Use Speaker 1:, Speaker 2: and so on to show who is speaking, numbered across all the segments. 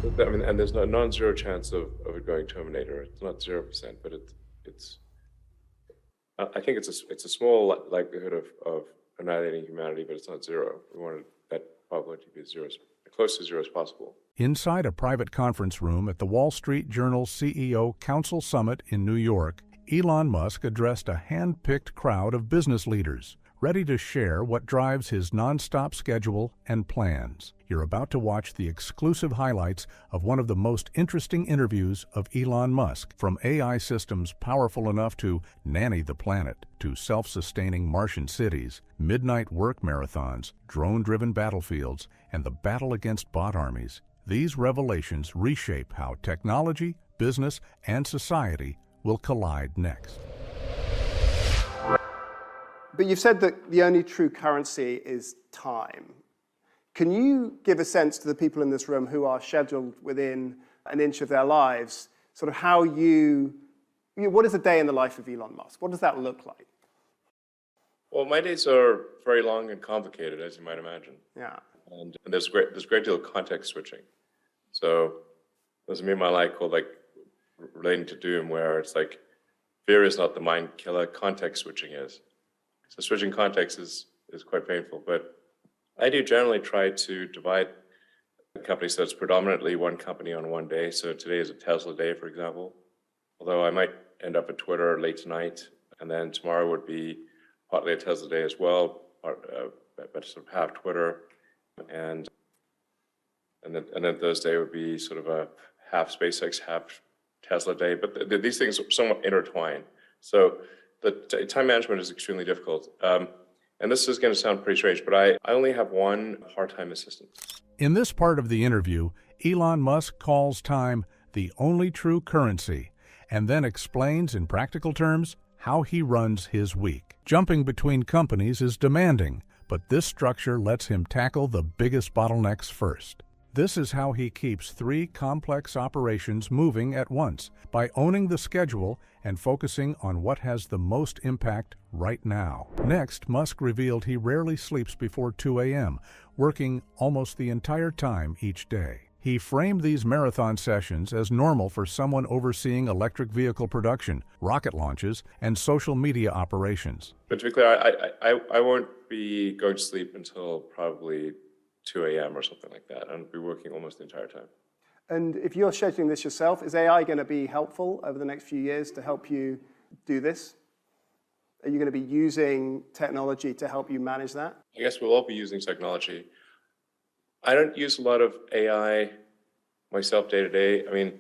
Speaker 1: I mean, and there's no non-zero chance of it going Terminator. It's not 0%, but it's. I think it's a small likelihood of annihilating humanity, but it's not zero. We wanted that probability to be as close to zero as possible.
Speaker 2: Inside a private conference room at the Wall Street Journal CEO Council Summit in New York, Elon Musk addressed a hand-picked crowd of business leaders, ready to share what drives his nonstop schedule and plans. You're about to watch the exclusive highlights of one of the most interesting interviews of Elon Musk, from AI systems powerful enough to nanny the planet, to self-sustaining Martian cities, midnight work marathons, drone-driven battlefields, and the battle against bot armies. These revelations reshape how technology, business, and society will collide next.
Speaker 3: But you've said that the only true currency is time. Can you give a sense to the people in this room who are scheduled within an inch of their lives, sort of how what is a day in the life of Elon Musk? What does that look like?
Speaker 1: Well, my days are very long and complicated, as you might imagine.
Speaker 3: Yeah.
Speaker 1: And there's a great deal of context switching. So there's a meme I like called relating to doom, where it's like, fear is not the mind killer, context switching is. So switching context is quite painful, but I do generally try to divide the company so it's predominantly one company on one day. So today is a Tesla day, for example, although I might end up at Twitter late tonight, and then tomorrow would be partly a Tesla day as well, but sort of half Twitter, and then Thursday would be sort of a half SpaceX, half Tesla day. But these things are somewhat intertwined. So the time management is extremely difficult. And this is going to sound pretty strange, but I only have one part-time assistant.
Speaker 2: In this part of the interview, Elon Musk calls time the only true currency, and then explains in practical terms how he runs his week. Jumping between companies is demanding, but this structure lets him tackle the biggest bottlenecks first. This is how he keeps 3 complex operations moving at once, by owning the schedule and focusing on what has the most impact right now. Next, Musk revealed he rarely sleeps before 2 a.m., working almost the entire time each day. He framed these marathon sessions as normal for someone overseeing electric vehicle production, rocket launches, and social media operations.
Speaker 1: But to be clear, I won't be going to sleep until probably 2 a.m. or something like that. I'll be working almost the entire time.
Speaker 3: And if you're scheduling this yourself, is AI going to be helpful over the next few years to help you do this? Are you going to be using technology to help you manage that?
Speaker 1: I guess we'll all be using technology. I don't use a lot of AI myself day to day. I mean,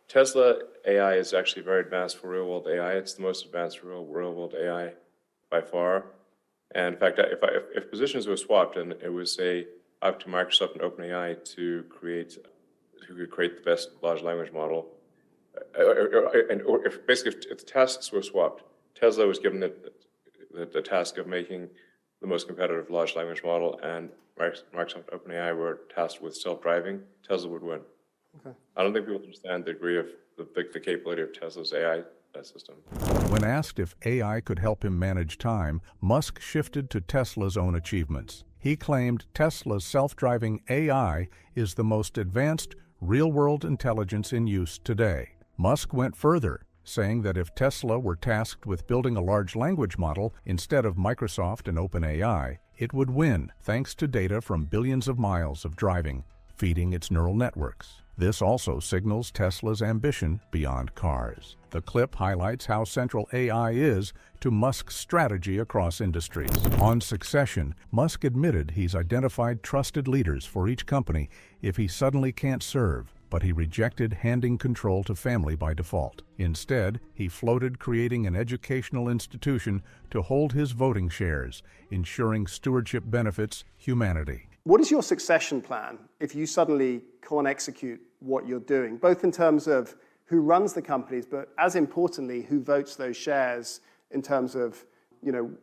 Speaker 1: Tesla AI is actually very advanced for real world AI. It's the most advanced real world AI by far. And in fact, if positions were swapped and it was up to Microsoft and OpenAI to create the best large language model, or if the tasks were swapped, Tesla was given the task of making the most competitive large language model, and Microsoft and OpenAI were tasked with self-driving, Tesla would win. Okay. I don't think people understand the degree of the capability of Tesla's AI system.
Speaker 2: When asked if AI could help him manage time, Musk shifted to Tesla's own achievements. He claimed Tesla's self-driving AI is the most advanced real-world intelligence in use today. Musk went further, saying that if Tesla were tasked with building a large language model instead of Microsoft and OpenAI, it would win thanks to data from billions of miles of driving, feeding its neural networks. This also signals Tesla's ambition beyond cars. The clip highlights how central AI is to Musk's strategy across industries. On succession, Musk admitted he's identified trusted leaders for each company if he suddenly can't serve, but he rejected handing control to family by default. Instead, he floated creating an educational institution to hold his voting shares, ensuring stewardship benefits humanity.
Speaker 3: What is your succession plan if you suddenly can't execute what you're doing, both in terms of who runs the companies, but as importantly, who votes those shares in terms of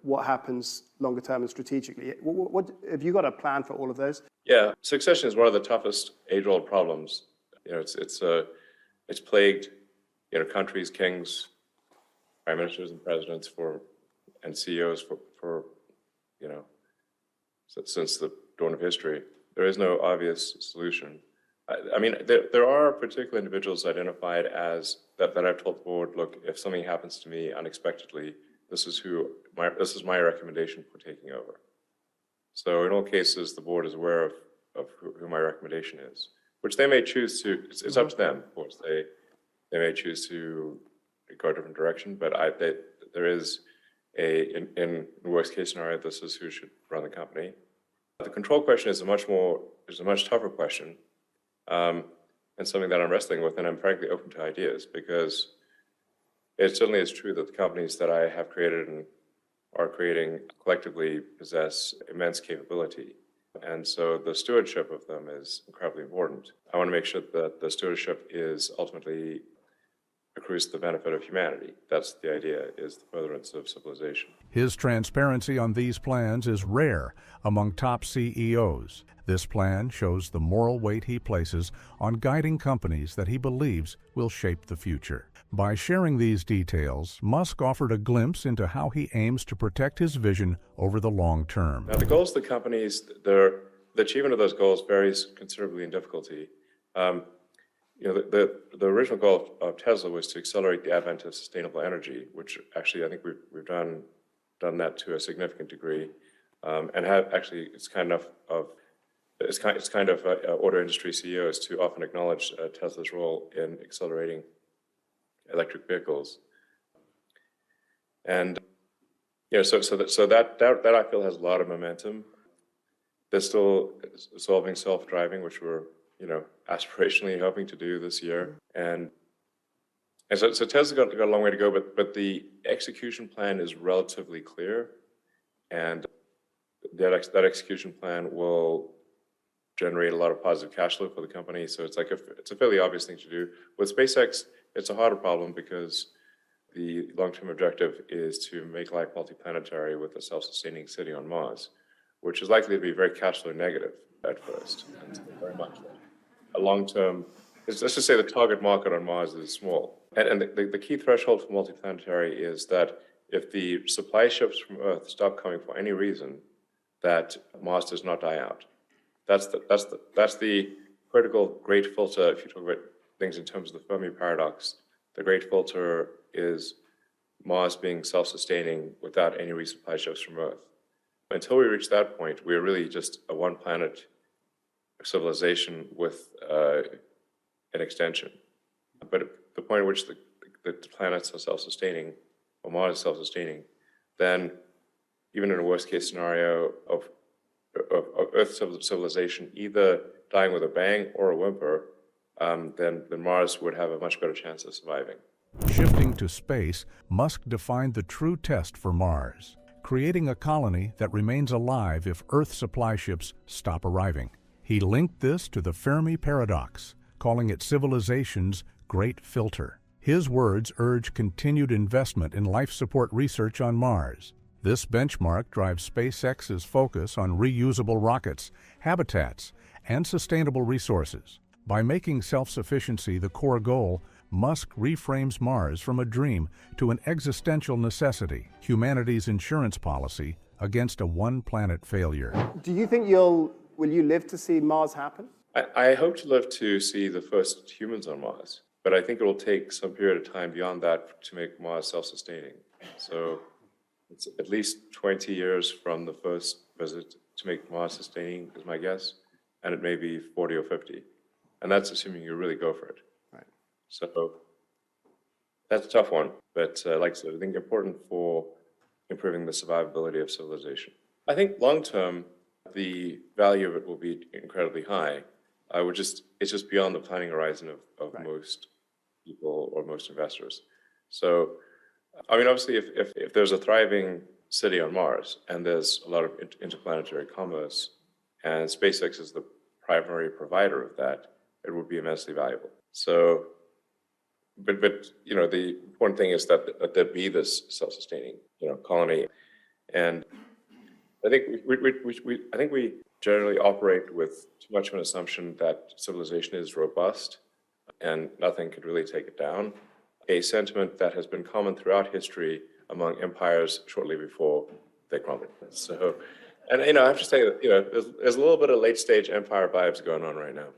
Speaker 3: what happens longer term and strategically? What have you got a plan for all of those?
Speaker 1: Yeah, succession is one of the toughest age-old problems. It's plagued countries, kings, prime ministers, and presidents and CEOs for since the dawn of history. There is no obvious solution. I mean, there are particular individuals identified as that I've told the board, look, if something happens to me unexpectedly, this is my recommendation for taking over. So in all cases, the board is aware of who my recommendation is, which they may choose to. It's up to them, of course. They may choose to go a different direction, but there is in worst case scenario, this is who should run the company. The control question is a much tougher question, and something that I'm wrestling with, and I'm frankly open to ideas, because it certainly is true that the companies that I have created and are creating collectively possess immense capability. And so the stewardship of them is incredibly important. I want to make sure that the stewardship is ultimately accrues to the benefit of humanity. That's the idea, is the furtherance of civilization.
Speaker 2: His transparency on these plans is rare among top CEOs. This plan shows the moral weight he places on guiding companies that he believes will shape the future. By sharing these details, Musk offered a glimpse into how he aims to protect his vision over the long term.
Speaker 1: Now, the goals of the companies, the achievement of those goals varies considerably in difficulty. The original goal of Tesla was to accelerate the advent of sustainable energy, which actually I think we've done that to a significant degree, and have actually it's kind of auto industry CEOs to often acknowledge Tesla's role in accelerating electric vehicles, and so that I feel has a lot of momentum. They're still solving self-driving, which we're aspirationally hoping to do this year, and so Tesla's got a long way to go, but the execution plan is relatively clear, and that execution plan will generate a lot of positive cash flow for the company. So it's a fairly obvious thing to do. With SpaceX, it's a harder problem because the long-term objective is to make life multiplanetary with a self-sustaining city on Mars, which is likely to be very cash flow negative at first, and very much a long-term. Let's just say the target market on Mars is small, and the key threshold for multiplanetary is that if the supply ships from Earth stop coming for any reason, that Mars does not die out. That's the critical great filter. If you talk about things in terms of the Fermi paradox, the great filter is Mars being self-sustaining without any resupply ships from Earth. Until we reach that point, we're really just a one-planet civilization with an extension. But at the point at which the planets are self-sustaining, or Mars is self-sustaining, then even in a worst-case scenario of Earth civilization either dying with a bang or a whimper, then Mars would have a much better chance of surviving.
Speaker 2: Shifting to space, Musk defined the true test for Mars, creating a colony that remains alive if Earth supply ships stop arriving. He linked this to the Fermi paradox, calling it civilization's great filter. His words urge continued investment in life support research on Mars. This benchmark drives SpaceX's focus on reusable rockets, habitats, and sustainable resources. By making self-sufficiency the core goal, Musk reframes Mars from a dream to an existential necessity, humanity's insurance policy against a one-planet failure.
Speaker 3: Do you think will you live to see Mars happen?
Speaker 1: I hope to live to see the first humans on Mars, but I think it will take some period of time beyond that to make Mars self-sustaining. So it's at least 20 years from the first visit to make Mars sustaining, is my guess, and it may be 40 or 50. And that's assuming you really go for it.
Speaker 3: Right.
Speaker 1: So that's a tough one, but like I said, I think important for improving the survivability of civilization. I think long-term, the value of it will be incredibly high. It's just beyond the planning horizon of right. Most people or most investors. So, I mean, obviously, if there's a thriving city on Mars and there's a lot of interplanetary commerce, and SpaceX is the primary provider of that, it would be immensely valuable. So, but the important thing is that there be this self-sustaining, colony, and I think we generally operate with too much of an assumption that civilization is robust and nothing could really take it down. A sentiment that has been common throughout history among empires shortly before they crumbled. So, and I have to say that there's a little bit of late stage empire vibes going on right now.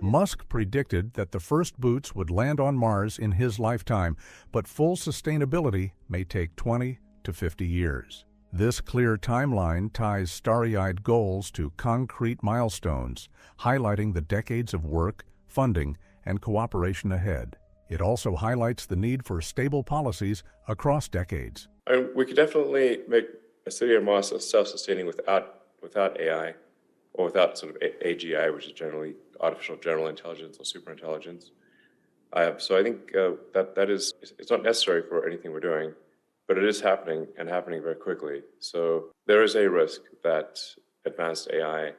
Speaker 2: Musk predicted that the first boots would land on Mars in his lifetime, but full sustainability may take 20 to 50 years. This clear timeline ties starry-eyed goals to concrete milestones, highlighting the decades of work, funding, and cooperation ahead. It also highlights the need for stable policies across decades.
Speaker 1: We could definitely make a city on Mars self-sustaining without AI, or without sort of AGI, which is generally artificial general intelligence or superintelligence. So I think that is, it's not necessary for anything we're doing, but it is happening and happening very quickly. So there is a risk that advanced AI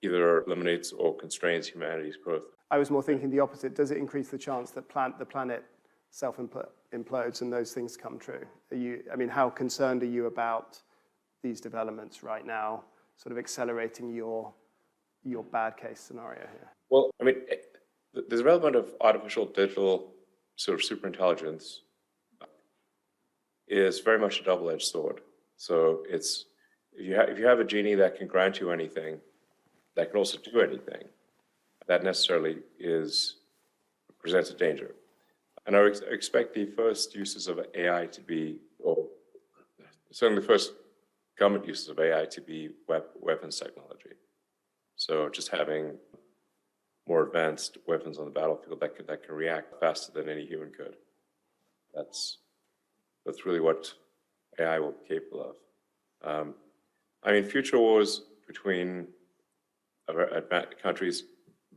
Speaker 1: either eliminates or constrains humanity's growth.
Speaker 3: I was more thinking the opposite. Does it increase the chance that the planet self-implodes and those things come true? How concerned are you about these developments right now, sort of accelerating your bad case scenario here?
Speaker 1: Well, the development of artificial digital sort of superintelligence is very much a double-edged sword. So it's, if you have a genie that can grant you anything, that can also do anything, that necessarily presents a danger. And I expect the first uses of AI to be, or certainly the first government uses of AI to be weapons technology. So just having more advanced weapons on the battlefield that can react faster than any human could. That's really what AI will be capable of. Future wars between advanced countries,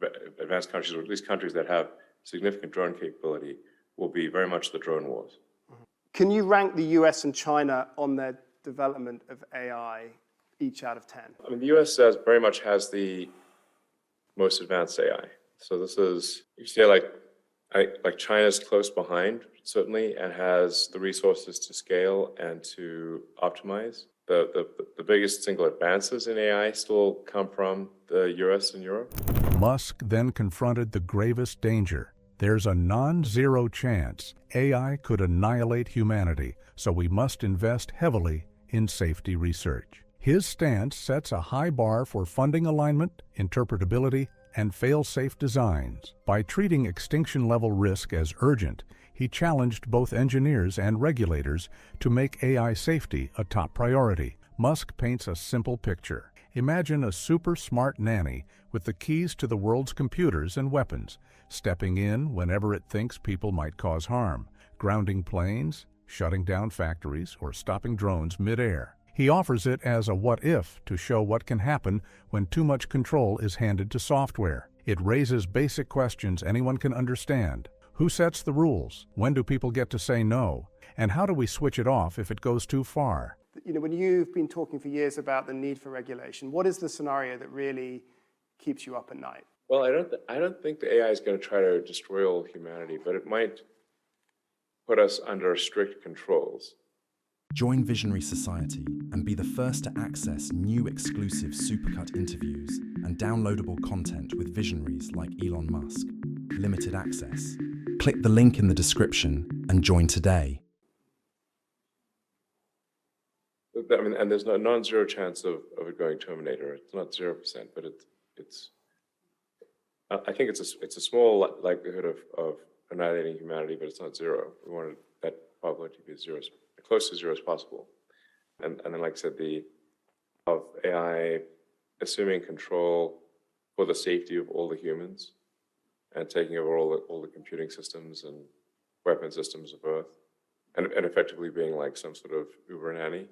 Speaker 1: or at least countries that have significant drone capability, will be very much the drone wars.
Speaker 3: Can you rank the US and China on their development of AI each out of 10?
Speaker 1: The US very much has the most advanced AI. So this is, you say like China's close behind, certainly, and has the resources to scale and to optimize. The biggest single advances in AI still come from the US and Europe.
Speaker 2: Musk then confronted the gravest danger. There's a non-zero chance AI could annihilate humanity, so we must invest heavily in safety research. His stance sets a high bar for funding alignment, interpretability, and fail-safe designs. By treating extinction-level risk as urgent, he challenged both engineers and regulators to make AI safety a top priority. Musk paints a simple picture. Imagine a super-smart nanny with the keys to the world's computers and weapons, stepping in whenever it thinks people might cause harm, grounding planes, shutting down factories, or stopping drones mid-air. He offers it as a what-if to show what can happen when too much control is handed to software. It raises basic questions anyone can understand. Who sets the rules? When do people get to say no? And how do we switch it off if it goes too far?
Speaker 3: When you've been talking for years about the need for regulation, what is the scenario that really keeps you up at night?
Speaker 1: Well, I don't think the AI is going to try to destroy all humanity, but it might put us under strict controls.
Speaker 4: Join Visionary Society and be the first to access new exclusive Supercut interviews and downloadable content with visionaries like Elon Musk. Limited access. Click the link in the description and join today.
Speaker 1: And there's no non-zero chance of it going Terminator. It's not 0%, but it's. I think it's a small likelihood of annihilating humanity, but it's not zero. We wanted that probability to be zero, as close to zero as possible. And then, like I said, of AI assuming control for the safety of all the humans and taking over all the computing systems and weapon systems of Earth, and effectively being like some sort of Uber nanny.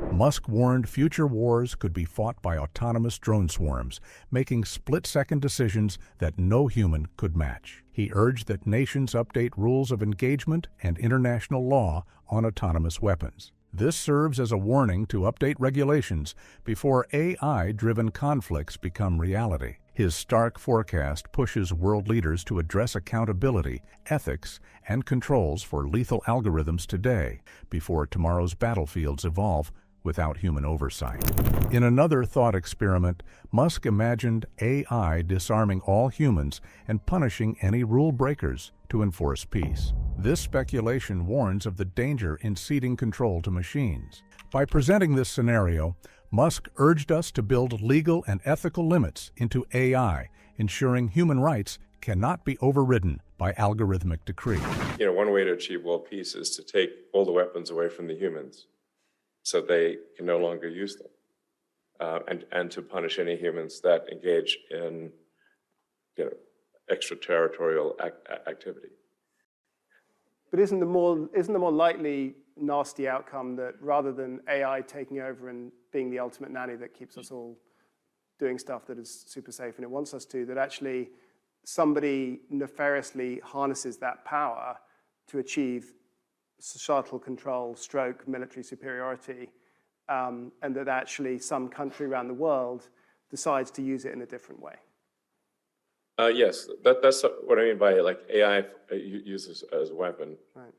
Speaker 2: Musk warned future wars could be fought by autonomous drone swarms, making split-second decisions that no human could match. He urged that nations update rules of engagement and international law on autonomous weapons. This serves as a warning to update regulations before AI-driven conflicts become reality. His stark forecast pushes world leaders to address accountability, ethics, and controls for lethal algorithms today before tomorrow's battlefields evolve without human oversight. In another thought experiment, Musk imagined AI disarming all humans and punishing any rule breakers to enforce peace. This speculation warns of the danger in ceding control to machines. By presenting this scenario, Musk urged us to build legal and ethical limits into AI, ensuring human rights cannot be overridden by algorithmic decree.
Speaker 1: You know, one way to achieve world peace is to take all the weapons away from the humans so they can no longer use them, and to punish any humans that engage in, you know, extraterritorial activity.
Speaker 3: But isn't the more likely nasty outcome that rather than AI taking over and being the ultimate nanny that keeps us all doing stuff that is super safe and it wants us to, that actually somebody nefariously harnesses that power to achieve societal control, stroke, military superiority, and that actually some country around the world decides to use it in a different way?
Speaker 1: Yes, that's what I mean by like AI uses as a weapon.
Speaker 3: Right.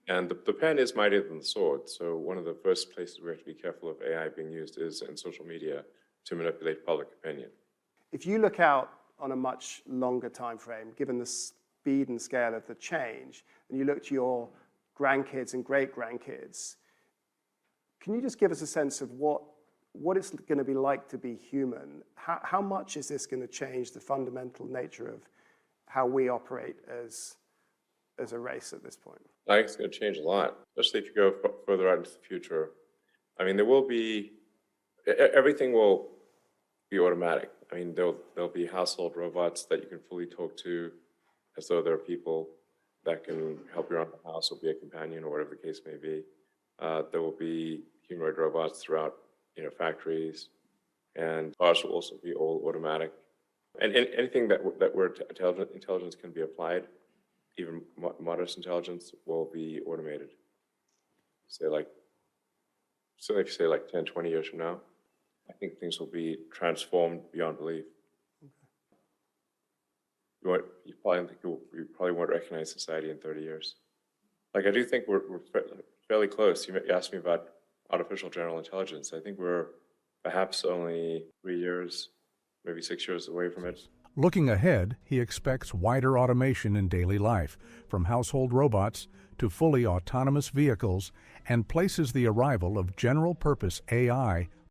Speaker 1: And the pen is mightier than the sword. So one of the first places we have to be careful of AI being used is in social media to manipulate public opinion.
Speaker 3: If you look out on a much longer time frame, given the speed and scale of the change, and you look to your grandkids and great-grandkids, can you just give us a sense of what it's going to be like to be human? How much is this going to change the fundamental nature of how we operate as a race at this point?
Speaker 1: I think it's going to change a lot, especially if you go further out into the future. I mean, everything will be automatic. I mean, there'll be household robots that you can fully talk to as though they're people that can help you around the house or be a companion or whatever the case may be. There will be humanoid robots throughout, you know, factories, and cars will also be all automatic. And anything that where intelligence can be applied, even modest intelligence, will be automated. Say like 10, 20 years from now, I think things will be transformed beyond belief. Okay. You probably won't recognize society in 30 years. Like, I do think we're fairly close. You asked me about artificial general intelligence. I think we're perhaps only 3 years, maybe 6 years away from it.
Speaker 2: Looking ahead, he expects wider automation in daily life, from household robots to fully autonomous vehicles, and places the arrival of general-purpose AI